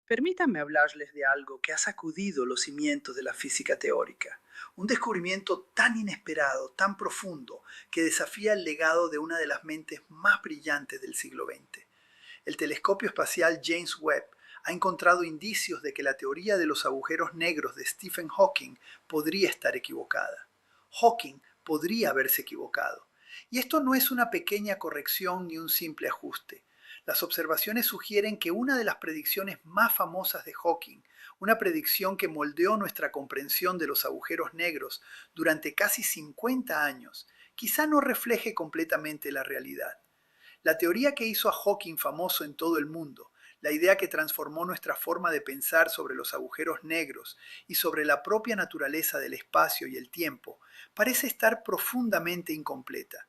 Permítanme hablarles de algo que ha sacudido los cimientos de la física teórica. Un descubrimiento tan inesperado, tan profundo, que desafía el legado de una de las mentes más brillantes del siglo XX. El telescopio espacial James Webb ha encontrado indicios de que la teoría de los agujeros negros de Stephen Hawking podría estar equivocada. Hawking podría haberse equivocado. Y esto no es una pequeña corrección ni un simple ajuste. Las observaciones sugieren que una de las predicciones más famosas de Hawking, una predicción que moldeó nuestra comprensión de los agujeros negros durante casi 50 años, quizá no refleje completamente la realidad. La teoría que hizo a Hawking famoso en todo el mundo, la idea que transformó nuestra forma de pensar sobre los agujeros negros y sobre la propia naturaleza del espacio y el tiempo, parece estar profundamente incompleta.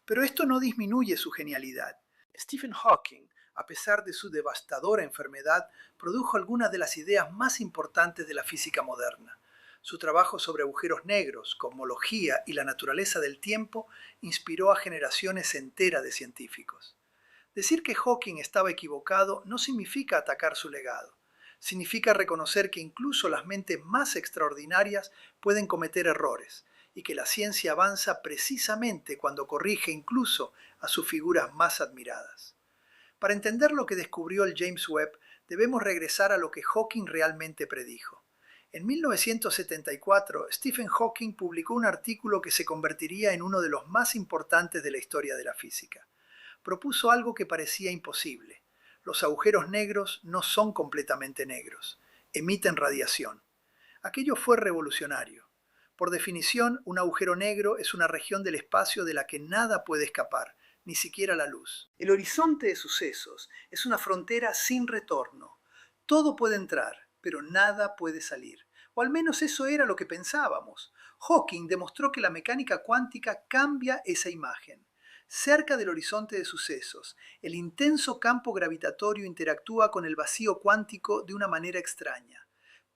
Pero esto no disminuye su genialidad. Stephen Hawking, a pesar de su devastadora enfermedad, produjo algunas de las ideas más importantes de la física moderna. Su trabajo sobre agujeros negros, cosmología y la naturaleza del tiempo inspiró a generaciones enteras de científicos. Decir que Hawking estaba equivocado no significa atacar su legado. Significa reconocer que incluso las mentes más extraordinarias pueden cometer errores y que la ciencia avanza precisamente cuando corrige incluso a sus figuras más admiradas. Para entender lo que descubrió el James Webb, debemos regresar a lo que Hawking realmente predijo. En 1974, Stephen Hawking publicó un artículo que se convertiría en uno de los más importantes de la historia de la física. Propuso algo que parecía imposible. Los agujeros negros no son completamente negros, emiten radiación. Aquello fue revolucionario. Por definición, un agujero negro es una región del espacio de la que nada puede escapar, ni siquiera la luz. El horizonte de sucesos es una frontera sin retorno. Todo puede entrar, pero nada puede salir. O al menos eso era lo que pensábamos. Hawking demostró que la mecánica cuántica cambia esa imagen. Cerca del horizonte de sucesos, el intenso campo gravitatorio interactúa con el vacío cuántico de una manera extraña.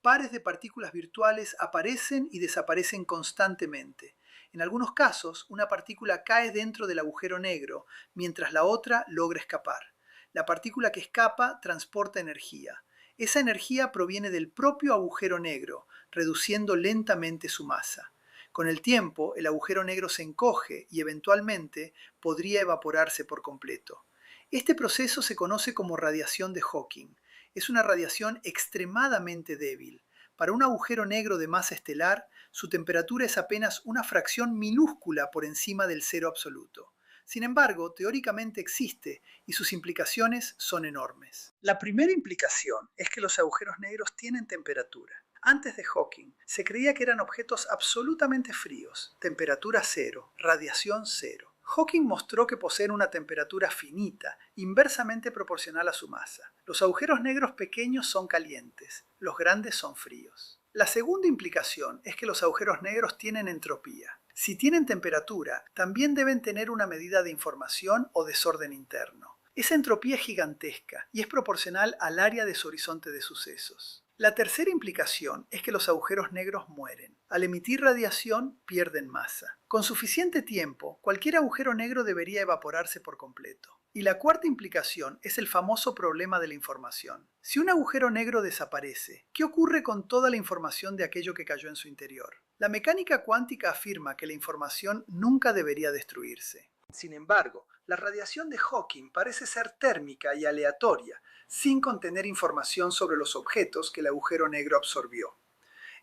Pares de partículas virtuales aparecen y desaparecen constantemente. En algunos casos, una partícula cae dentro del agujero negro, mientras la otra logra escapar. La partícula que escapa transporta energía. Esa energía proviene del propio agujero negro, reduciendo lentamente su masa. Con el tiempo, el agujero negro se encoge y eventualmente podría evaporarse por completo. Este proceso se conoce como radiación de Hawking. Es una radiación extremadamente débil. Para un agujero negro de masa estelar, su temperatura es apenas una fracción minúscula por encima del cero absoluto. Sin embargo, teóricamente existe y sus implicaciones son enormes. La primera implicación es que los agujeros negros tienen temperatura. Antes de Hawking, se creía que eran objetos absolutamente fríos, temperatura cero, radiación cero. Hawking mostró que poseen una temperatura finita, inversamente proporcional a su masa. Los agujeros negros pequeños son calientes, los grandes son fríos. La segunda implicación es que los agujeros negros tienen entropía. Si tienen temperatura, también deben tener una medida de información o desorden interno. Esa entropía es gigantesca y es proporcional al área de su horizonte de sucesos. La tercera implicación es que los agujeros negros mueren. Al emitir radiación, pierden masa. Con suficiente tiempo, cualquier agujero negro debería evaporarse por completo. Y la cuarta implicación es el famoso problema de la información. Si un agujero negro desaparece, ¿qué ocurre con toda la información de aquello que cayó en su interior? La mecánica cuántica afirma que la información nunca debería destruirse. Sin embargo, la radiación de Hawking parece ser térmica y aleatoria, sin contener información sobre los objetos que el agujero negro absorbió.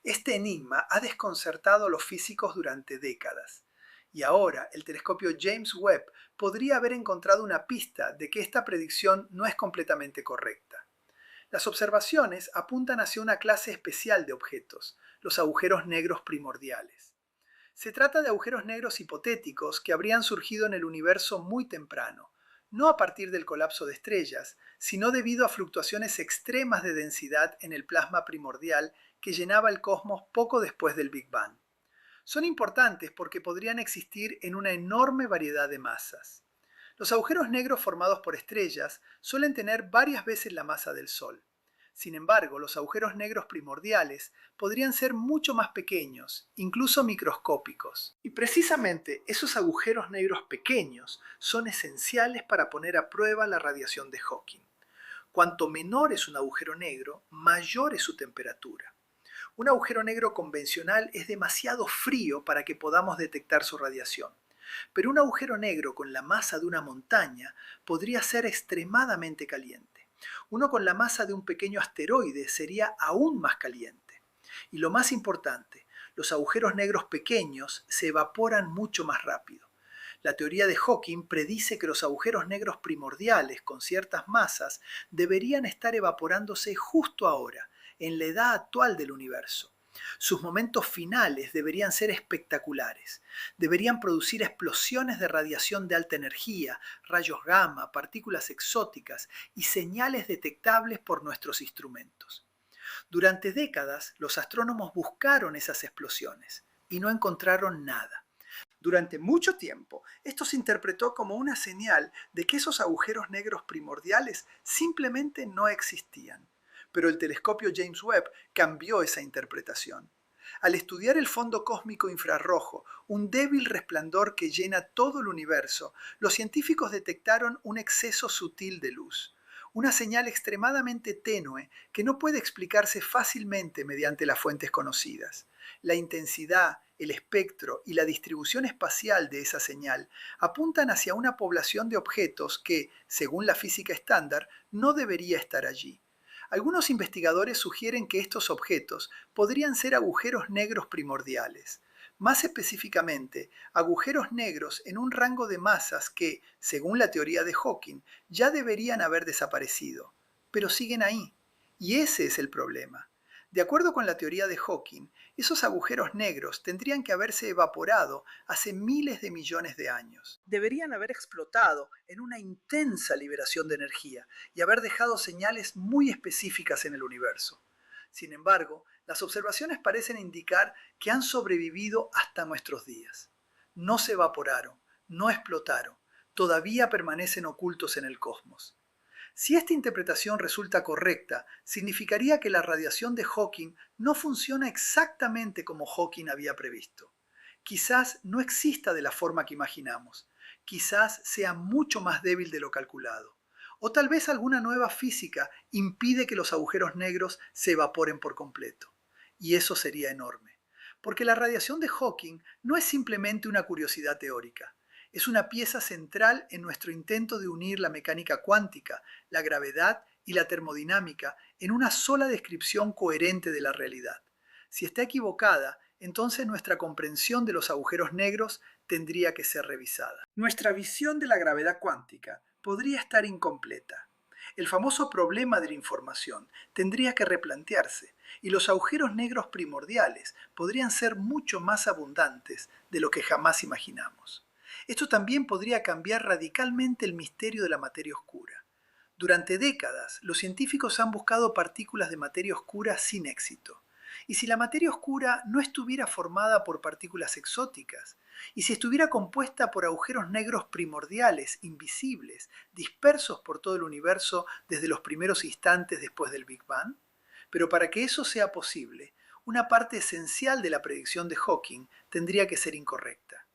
Este enigma ha desconcertado a los físicos durante décadas, y ahora el telescopio James Webb podría haber encontrado una pista de que esta predicción no es completamente correcta. Las observaciones apuntan hacia una clase especial de objetos, los agujeros negros primordiales. Se trata de agujeros negros hipotéticos que habrían surgido en el universo muy temprano, no a partir del colapso de estrellas, sino debido a fluctuaciones extremas de densidad en el plasma primordial que llenaba el cosmos poco después del Big Bang. Son importantes porque podrían existir en una enorme variedad de masas. Los agujeros negros formados por estrellas suelen tener varias veces la masa del Sol. Sin embargo, los agujeros negros primordiales podrían ser mucho más pequeños, incluso microscópicos. Y precisamente esos agujeros negros pequeños son esenciales para poner a prueba la radiación de Hawking. Cuanto menor es un agujero negro, mayor es su temperatura. Un agujero negro convencional es demasiado frío para que podamos detectar su radiación, pero un agujero negro con la masa de una montaña podría ser extremadamente caliente. Uno con la masa de un pequeño asteroide sería aún más caliente. Y lo más importante, los agujeros negros pequeños se evaporan mucho más rápido. La teoría de Hawking predice que los agujeros negros primordiales con ciertas masas deberían estar evaporándose justo ahora, en la edad actual del universo. Sus momentos finales deberían ser espectaculares. Deberían producir explosiones de radiación de alta energía, rayos gamma, partículas exóticas y señales detectables por nuestros instrumentos. Durante décadas, los astrónomos buscaron esas explosiones y no encontraron nada. Durante mucho tiempo, esto se interpretó como una señal de que esos agujeros negros primordiales simplemente no existían. Pero el telescopio James Webb cambió esa interpretación. Al estudiar el fondo cósmico infrarrojo, un débil resplandor que llena todo el universo, los científicos detectaron un exceso sutil de luz, una señal extremadamente tenue que no puede explicarse fácilmente mediante las fuentes conocidas. La intensidad, el espectro y la distribución espacial de esa señal apuntan hacia una población de objetos que, según la física estándar, no debería estar allí. Algunos investigadores sugieren que estos objetos podrían ser agujeros negros primordiales. Más específicamente, agujeros negros en un rango de masas que, según la teoría de Hawking, ya deberían haber desaparecido, pero siguen ahí. Y ese es el problema. De acuerdo con la teoría de Hawking, esos agujeros negros tendrían que haberse evaporado hace miles de millones de años. Deberían haber explotado en una intensa liberación de energía y haber dejado señales muy específicas en el universo. Sin embargo, las observaciones parecen indicar que han sobrevivido hasta nuestros días. No se evaporaron, no explotaron, todavía permanecen ocultos en el cosmos. Si esta interpretación resulta correcta, significaría que la radiación de Hawking no funciona exactamente como Hawking había previsto. Quizás no exista de la forma que imaginamos. Quizás sea mucho más débil de lo calculado. O tal vez alguna nueva física impide que los agujeros negros se evaporen por completo. Y eso sería enorme. Porque la radiación de Hawking no es simplemente una curiosidad teórica. Es una pieza central en nuestro intento de unir la mecánica cuántica, la gravedad y la termodinámica en una sola descripción coherente de la realidad. Si está equivocada, entonces nuestra comprensión de los agujeros negros tendría que ser revisada. Nuestra visión de la gravedad cuántica podría estar incompleta. El famoso problema de la información tendría que replantearse y los agujeros negros primordiales podrían ser mucho más abundantes de lo que jamás imaginamos. Esto también podría cambiar radicalmente el misterio de la materia oscura. Durante décadas, los científicos han buscado partículas de materia oscura sin éxito. ¿Y si la materia oscura no estuviera formada por partículas exóticas? ¿Y si estuviera compuesta por agujeros negros primordiales, invisibles, dispersos por todo el universo desde los primeros instantes después del Big Bang? Pero para que eso sea posible, una parte esencial de la predicción de Hawking tendría que ser incorrecta.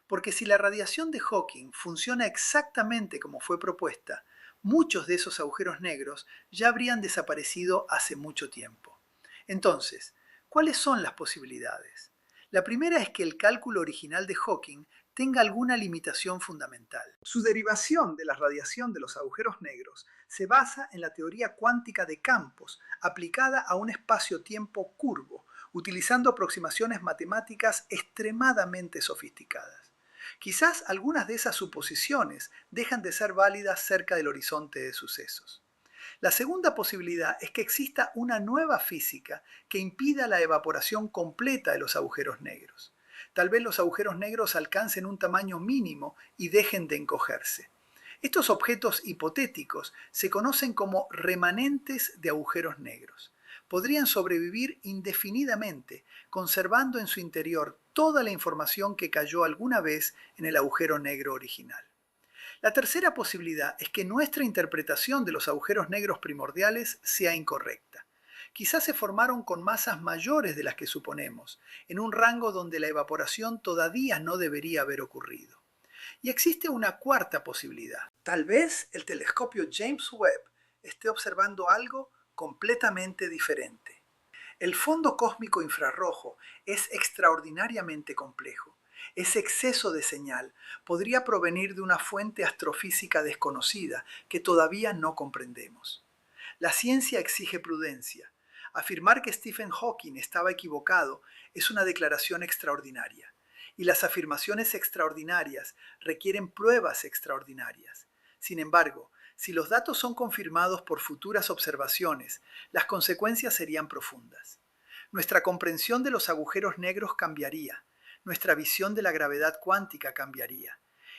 Porque si la radiación de Hawking funciona exactamente como fue propuesta, muchos de esos agujeros negros ya habrían desaparecido hace mucho tiempo. Entonces, ¿cuáles son las posibilidades? La primera es que el cálculo original de Hawking tenga alguna limitación fundamental. Su derivación de la radiación de los agujeros negros se basa en la teoría cuántica de campos aplicada a un espacio-tiempo curvo, utilizando aproximaciones matemáticas extremadamente sofisticadas. Quizás algunas de esas suposiciones dejan de ser válidas cerca del horizonte de sucesos. La segunda posibilidad es que exista una nueva física que impida la evaporación completa de los agujeros negros. Tal vez los agujeros negros alcancen un tamaño mínimo y dejen de encogerse. Estos objetos hipotéticos se conocen como remanentes de agujeros negros. Podrían sobrevivir indefinidamente, conservando en su interior toda la información que cayó alguna vez en el agujero negro original. La tercera posibilidad es que nuestra interpretación de los agujeros negros primordiales sea incorrecta. Quizás se formaron con masas mayores de las que suponemos, en un rango donde la evaporación todavía no debería haber ocurrido. Y existe una cuarta posibilidad. Tal vez el telescopio James Webb esté observando algo completamente diferente. El fondo cósmico infrarrojo es extraordinariamente complejo. Ese exceso de señal podría provenir de una fuente astrofísica desconocida que todavía no comprendemos. La ciencia exige prudencia. Afirmar que Stephen Hawking estaba equivocado es una declaración extraordinaria. Y las afirmaciones extraordinarias requieren pruebas extraordinarias. Sin embargo, si los datos son confirmados por futuras observaciones, las consecuencias serían profundas. Nuestra comprensión de los agujeros negros cambiaría. Nuestra visión de la gravedad cuántica cambiaría.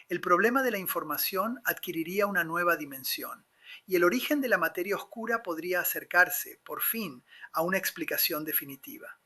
El problema de la información adquiriría una nueva dimensión y el origen de la materia oscura podría acercarse, por fin, a una explicación definitiva.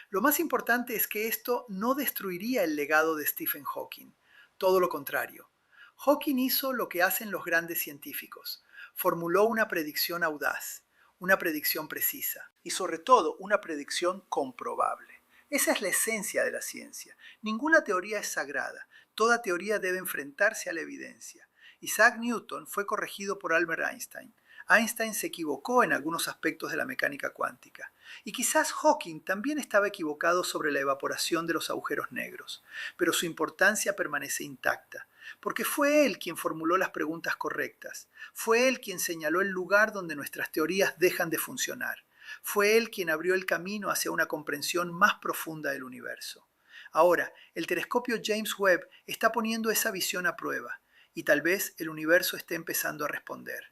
Lo más importante es que esto no destruiría el legado de Stephen Hawking. Todo lo contrario. Hawking hizo lo que hacen los grandes científicos. Formuló una predicción audaz, una predicción precisa y sobre todo una predicción comprobable. Esa es la esencia de la ciencia. Ninguna teoría es sagrada. Toda teoría debe enfrentarse a la evidencia. Isaac Newton fue corregido por Albert Einstein. Einstein se equivocó en algunos aspectos de la mecánica cuántica. Y quizás Hawking también estaba equivocado sobre la evaporación de los agujeros negros, pero su importancia permanece intacta, porque fue él quien formuló las preguntas correctas, fue él quien señaló el lugar donde nuestras teorías dejan de funcionar, fue él quien abrió el camino hacia una comprensión más profunda del universo. Ahora, el telescopio James Webb está poniendo esa visión a prueba, y tal vez el universo esté empezando a responder.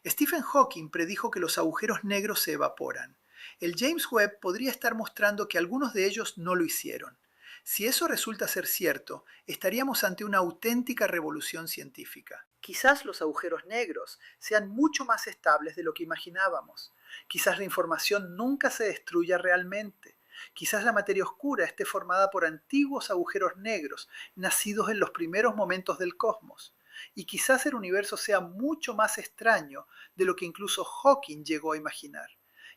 Stephen Hawking predijo que los agujeros negros se evaporan. El James Webb podría estar mostrando que algunos de ellos no lo hicieron. Si eso resulta ser cierto, estaríamos ante una auténtica revolución científica. Quizás los agujeros negros sean mucho más estables de lo que imaginábamos. Quizás la información nunca se destruya realmente. Quizás la materia oscura esté formada por antiguos agujeros negros, nacidos en los primeros momentos del cosmos. Y quizás el universo sea mucho más extraño de lo que incluso Hawking llegó a imaginar.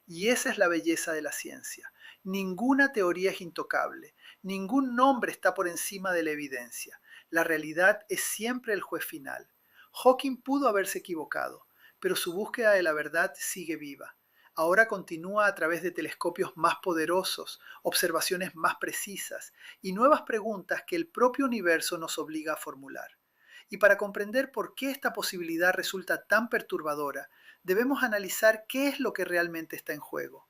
Y esa es la belleza de la ciencia. Ninguna teoría es intocable, ningún nombre está por encima de la evidencia. La realidad es siempre el juez final. Hawking pudo haberse equivocado, pero su búsqueda de la verdad sigue viva. Ahora continúa a través de telescopios más poderosos, observaciones más precisas y nuevas preguntas que el propio universo nos obliga a formular. Y para comprender por qué esta posibilidad resulta tan perturbadora, debemos analizar qué es lo que realmente está en juego.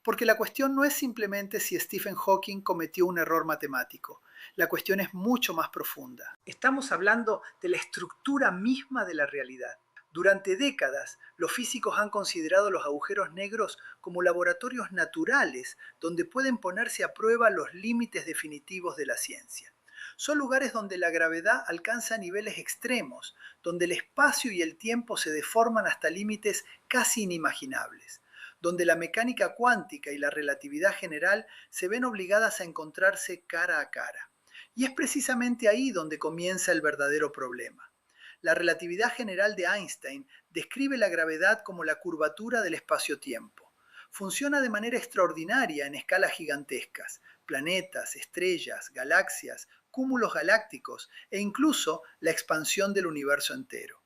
Porque la cuestión no es simplemente si Stephen Hawking cometió un error matemático. La cuestión es mucho más profunda. Estamos hablando de la estructura misma de la realidad. Durante décadas, los físicos han considerado los agujeros negros como laboratorios naturales donde pueden ponerse a prueba los límites definitivos de la ciencia. Son lugares donde la gravedad alcanza niveles extremos, donde el espacio y el tiempo se deforman hasta límites casi inimaginables, donde la mecánica cuántica y la relatividad general se ven obligadas a encontrarse cara a cara. Y es precisamente ahí donde comienza el verdadero problema. La relatividad general de Einstein describe la gravedad como la curvatura del espacio-tiempo. Funciona de manera extraordinaria en escalas gigantescas, planetas, estrellas, galaxias, cúmulos galácticos e incluso la expansión del universo entero.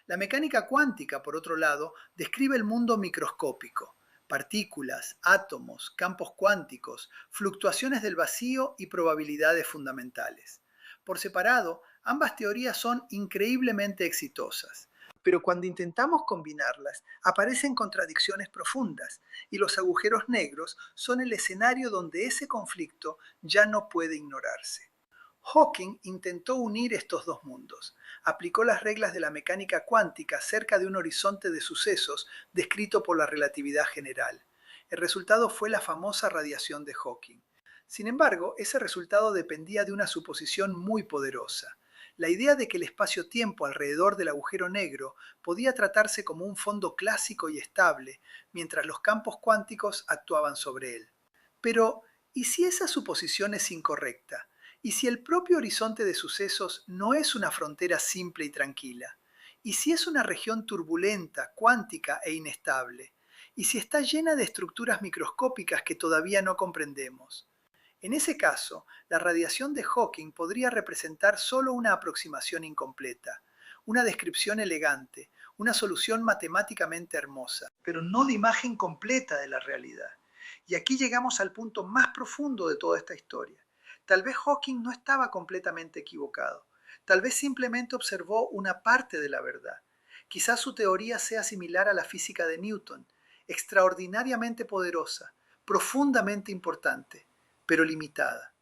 La mecánica cuántica, por otro lado, describe el mundo microscópico, partículas, átomos, campos cuánticos, fluctuaciones del vacío y probabilidades fundamentales. Por separado, ambas teorías son increíblemente exitosas. Pero cuando intentamos combinarlas, aparecen contradicciones profundas y los agujeros negros son el escenario donde ese conflicto ya no puede ignorarse. Hawking intentó unir estos dos mundos. Aplicó las reglas de la mecánica cuántica cerca de un horizonte de sucesos descrito por la relatividad general. El resultado fue la famosa radiación de Hawking. Sin embargo, ese resultado dependía de una suposición muy poderosa. La idea de que el espacio-tiempo alrededor del agujero negro podía tratarse como un fondo clásico y estable, mientras los campos cuánticos actuaban sobre él. Pero, ¿y si esa suposición es incorrecta? ¿Y si el propio horizonte de sucesos no es una frontera simple y tranquila? ¿Y si es una región turbulenta, cuántica e inestable? ¿Y si está llena de estructuras microscópicas que todavía no comprendemos? En ese caso, la radiación de Hawking podría representar solo una aproximación incompleta, una descripción elegante, una solución matemáticamente hermosa, pero no la imagen completa de la realidad. Y aquí llegamos al punto más profundo de toda esta historia. Tal vez Hawking no estaba completamente equivocado. Tal vez simplemente observó una parte de la verdad. Quizás su teoría sea similar a la física de Newton, extraordinariamente poderosa, profundamente importante, pero limitada.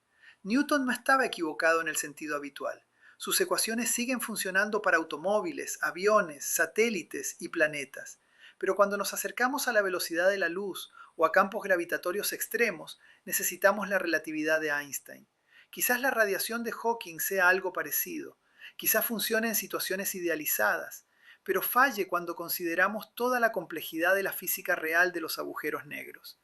Newton no estaba equivocado en el sentido habitual. Sus ecuaciones siguen funcionando para automóviles, aviones, satélites y planetas. Pero cuando nos acercamos a la velocidad de la luz o a campos gravitatorios extremos, necesitamos la relatividad de Einstein. Quizás la radiación de Hawking sea algo parecido. Quizás funcione en situaciones idealizadas, pero falle cuando consideramos toda la complejidad de la física real de los agujeros negros.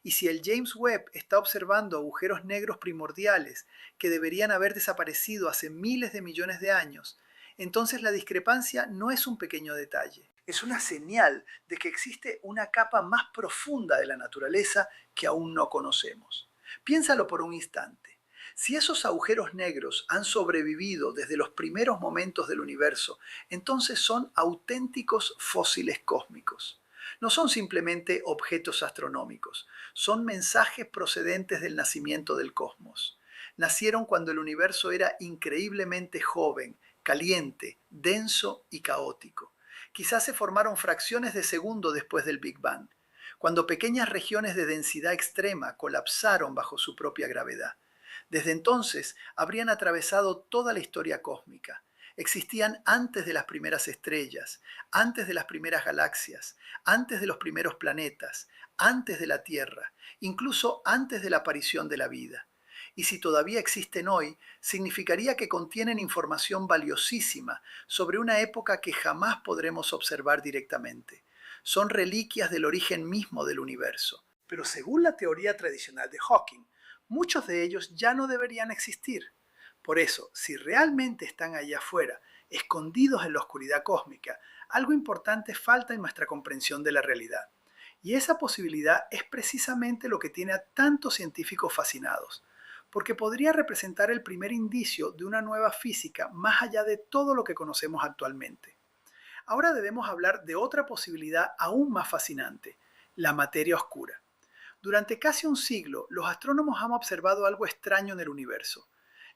Y si el James Webb está observando agujeros negros primordiales que deberían haber desaparecido hace miles de millones de años, entonces la discrepancia no es un pequeño detalle. Es una señal de que existe una capa más profunda de la naturaleza que aún no conocemos. Piénsalo por un instante. Si esos agujeros negros han sobrevivido desde los primeros momentos del universo, entonces son auténticos fósiles cósmicos. No son simplemente objetos astronómicos, son mensajes procedentes del nacimiento del cosmos. Nacieron cuando el universo era increíblemente joven, caliente, denso y caótico. Quizás se formaron fracciones de segundo después del Big Bang, cuando pequeñas regiones de densidad extrema colapsaron bajo su propia gravedad. Desde entonces habrían atravesado toda la historia cósmica. Existían antes de las primeras estrellas, antes de las primeras galaxias, antes de los primeros planetas, antes de la Tierra, incluso antes de la aparición de la vida. Y si todavía existen hoy, significaría que contienen información valiosísima sobre una época que jamás podremos observar directamente. Son reliquias del origen mismo del universo. Pero según la teoría tradicional de Hawking, muchos de ellos ya no deberían existir. Por eso, si realmente están allá afuera, escondidos en la oscuridad cósmica, algo importante falta en nuestra comprensión de la realidad. Y esa posibilidad es precisamente lo que tiene a tantos científicos fascinados, porque podría representar el primer indicio de una nueva física más allá de todo lo que conocemos actualmente. Ahora debemos hablar de otra posibilidad aún más fascinante, la materia oscura. Durante casi un siglo, los astrónomos han observado algo extraño en el universo.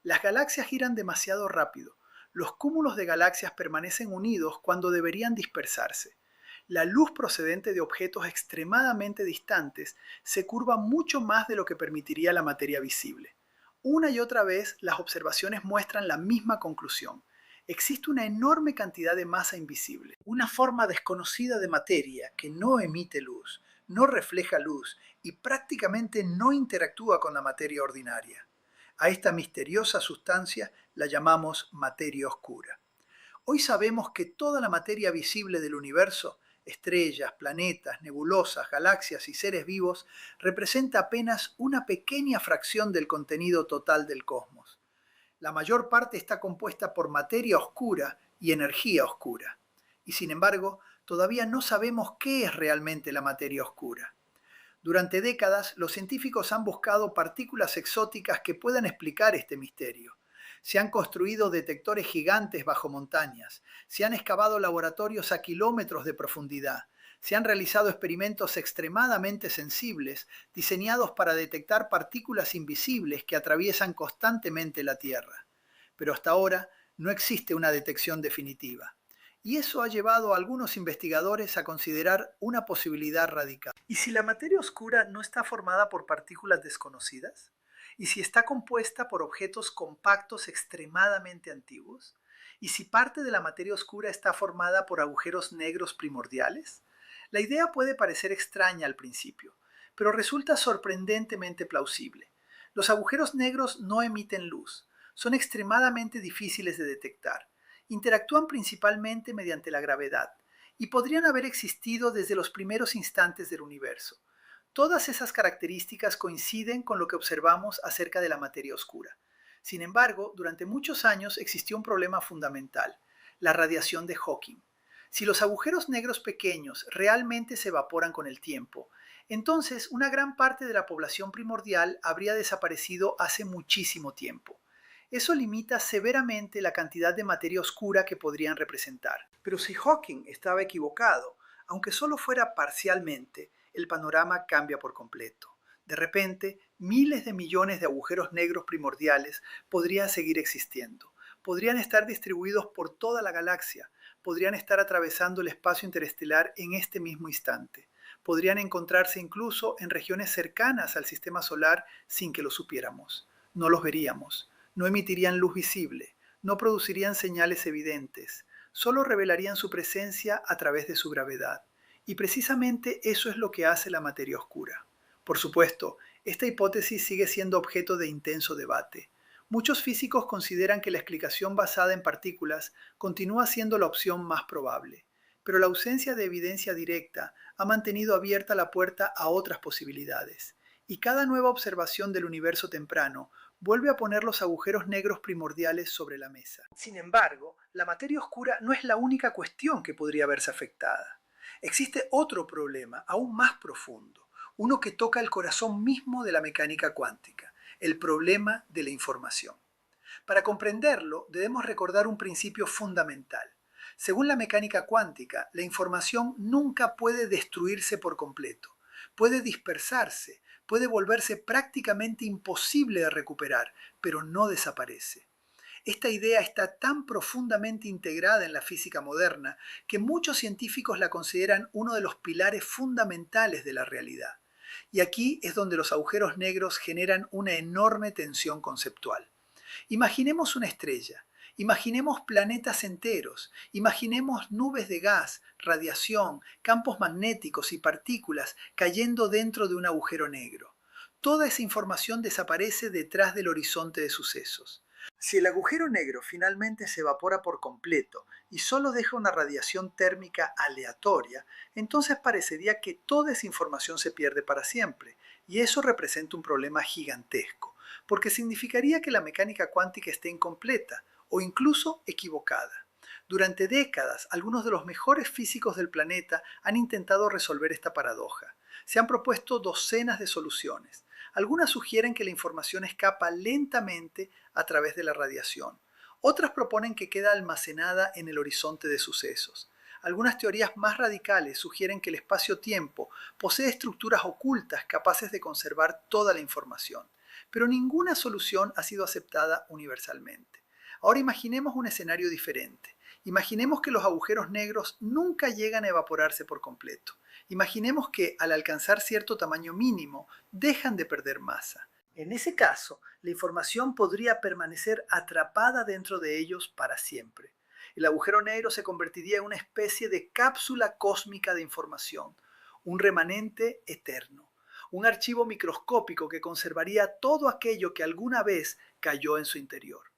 Las galaxias giran demasiado rápido. Los cúmulos de galaxias permanecen unidos cuando deberían dispersarse. La luz procedente de objetos extremadamente distantes se curva mucho más de lo que permitiría la materia visible. Una y otra vez, las observaciones muestran la misma conclusión. Existe una enorme cantidad de masa invisible, una forma desconocida de materia que no emite luz, no refleja luz y prácticamente no interactúa con la materia ordinaria. A esta misteriosa sustancia la llamamos materia oscura. Hoy sabemos que toda la materia visible del universo, estrellas, planetas, nebulosas, galaxias y seres vivos, representa apenas una pequeña fracción del contenido total del cosmos. La mayor parte está compuesta por materia oscura y energía oscura. Y sin embargo, todavía no sabemos qué es realmente la materia oscura. Durante décadas, los científicos han buscado partículas exóticas que puedan explicar este misterio. Se han construido detectores gigantes bajo montañas, se han excavado laboratorios a kilómetros de profundidad, se han realizado experimentos extremadamente sensibles, diseñados para detectar partículas invisibles que atraviesan constantemente la Tierra. Pero hasta ahora no existe una detección definitiva. Y eso ha llevado a algunos investigadores a considerar una posibilidad radical. ¿Y si la materia oscura no está formada por partículas desconocidas? ¿Y si está compuesta por objetos compactos extremadamente antiguos? ¿Y si parte de la materia oscura está formada por agujeros negros primordiales? La idea puede parecer extraña al principio, pero resulta sorprendentemente plausible. Los agujeros negros no emiten luz, son extremadamente difíciles de detectar, interactúan principalmente mediante la gravedad y podrían haber existido desde los primeros instantes del universo. Todas esas características coinciden con lo que observamos acerca de la materia oscura. Sin embargo, durante muchos años existió un problema fundamental, la radiación de Hawking. Si los agujeros negros pequeños realmente se evaporan con el tiempo, entonces una gran parte de la población primordial habría desaparecido hace muchísimo tiempo. Eso limita severamente la cantidad de materia oscura que podrían representar. Pero si Hawking estaba equivocado, aunque solo fuera parcialmente, el panorama cambia por completo. De repente, miles de millones de agujeros negros primordiales podrían seguir existiendo. Podrían estar distribuidos por toda la galaxia, podrían estar atravesando el espacio interestelar en este mismo instante. Podrían encontrarse incluso en regiones cercanas al sistema solar sin que lo supiéramos. No los veríamos, no emitirían luz visible, no producirían señales evidentes, solo revelarían su presencia a través de su gravedad. Y precisamente eso es lo que hace la materia oscura. Por supuesto, esta hipótesis sigue siendo objeto de intenso debate. Muchos físicos consideran que la explicación basada en partículas continúa siendo la opción más probable, pero la ausencia de evidencia directa ha mantenido abierta la puerta a otras posibilidades, y cada nueva observación del universo temprano vuelve a poner los agujeros negros primordiales sobre la mesa. Sin embargo, la materia oscura no es la única cuestión que podría verse afectada. Existe otro problema aún más profundo, uno que toca el corazón mismo de la mecánica cuántica, el problema de la información. Para comprenderlo, debemos recordar un principio fundamental. Según la mecánica cuántica, la información nunca puede destruirse por completo. Puede dispersarse, puede volverse prácticamente imposible de recuperar, pero no desaparece. Esta idea está tan profundamente integrada en la física moderna que muchos científicos la consideran uno de los pilares fundamentales de la realidad. Y aquí es donde los agujeros negros generan una enorme tensión conceptual. Imaginemos una estrella, imaginemos planetas enteros, imaginemos nubes de gas, radiación, campos magnéticos y partículas cayendo dentro de un agujero negro. Toda esa información desaparece detrás del horizonte de sucesos. Si el agujero negro finalmente se evapora por completo y solo deja una radiación térmica aleatoria, entonces parecería que toda esa información se pierde para siempre, y eso representa un problema gigantesco, porque significaría que la mecánica cuántica esté incompleta o incluso equivocada. Durante décadas, algunos de los mejores físicos del planeta han intentado resolver esta paradoja. Se han propuesto docenas de soluciones. Algunas sugieren que la información escapa lentamente a través de la radiación. Otras proponen que queda almacenada en el horizonte de sucesos. Algunas teorías más radicales sugieren que el espacio-tiempo posee estructuras ocultas capaces de conservar toda la información. Pero ninguna solución ha sido aceptada universalmente. Ahora imaginemos un escenario diferente. Imaginemos que los agujeros negros nunca llegan a evaporarse por completo. Imaginemos que al alcanzar cierto tamaño mínimo dejan de perder masa. En ese caso, la información podría permanecer atrapada dentro de ellos para siempre. El agujero negro se convertiría en una especie de cápsula cósmica de información, un remanente eterno, un archivo microscópico que conservaría todo aquello que alguna vez cayó en su interior.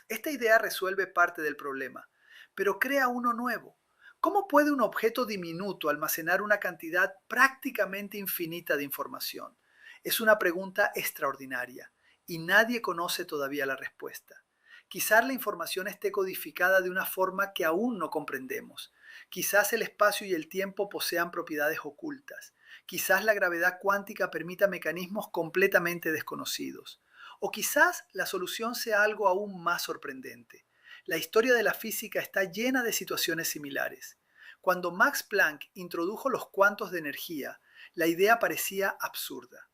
Esta idea resuelve parte del problema, pero crea uno nuevo. ¿Cómo puede un objeto diminuto almacenar una cantidad prácticamente infinita de información? Es una pregunta extraordinaria y nadie conoce todavía la respuesta. Quizás la información esté codificada de una forma que aún no comprendemos. Quizás el espacio y el tiempo posean propiedades ocultas. Quizás la gravedad cuántica permita mecanismos completamente desconocidos. O quizás la solución sea algo aún más sorprendente. La historia de la física está llena de situaciones similares. Cuando Max Planck introdujo los cuantos de energía, la idea parecía absurda.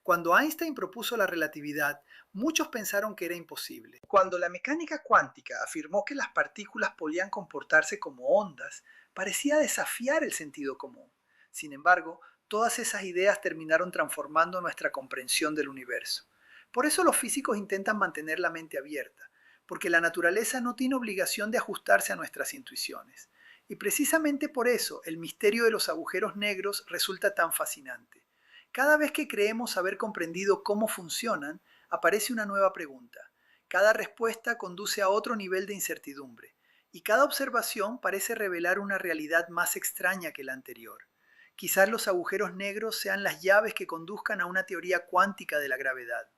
Cuando Einstein propuso la relatividad, muchos pensaron que era imposible. Cuando la mecánica cuántica afirmó que las partículas podían comportarse como ondas, parecía desafiar el sentido común. Sin embargo, todas esas ideas terminaron transformando nuestra comprensión del universo. Por eso los físicos intentan mantener la mente abierta, porque la naturaleza no tiene obligación de ajustarse a nuestras intuiciones. Y precisamente por eso el misterio de los agujeros negros resulta tan fascinante. Cada vez que creemos haber comprendido cómo funcionan, aparece una nueva pregunta. Cada respuesta conduce a otro nivel de incertidumbre, y cada observación parece revelar una realidad más extraña que la anterior. Quizás los agujeros negros sean las llaves que conduzcan a una teoría cuántica de la gravedad.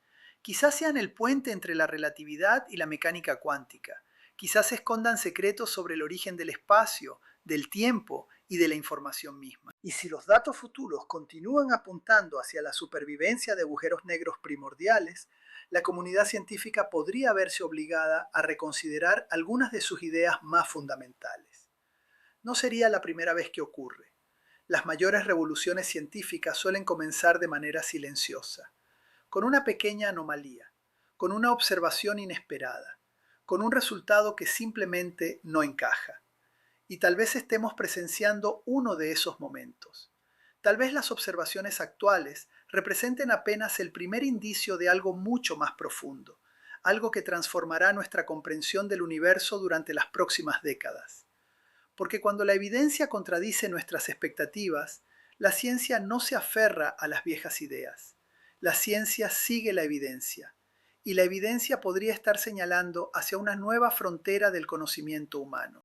Quizás sean el puente entre la relatividad y la mecánica cuántica. Quizás escondan secretos sobre el origen del espacio, del tiempo y de la información misma. Y si los datos futuros continúan apuntando hacia la supervivencia de agujeros negros primordiales, la comunidad científica podría verse obligada a reconsiderar algunas de sus ideas más fundamentales. No sería la primera vez que ocurre. Las mayores revoluciones científicas suelen comenzar de manera silenciosa, con una pequeña anomalía, con una observación inesperada, con un resultado que simplemente no encaja. Y tal vez estemos presenciando uno de esos momentos. Tal vez las observaciones actuales representen apenas el primer indicio de algo mucho más profundo, algo que transformará nuestra comprensión del universo durante las próximas décadas. Porque cuando la evidencia contradice nuestras expectativas, la ciencia no se aferra a las viejas ideas. La ciencia sigue la evidencia, y la evidencia podría estar señalando hacia una nueva frontera del conocimiento humano.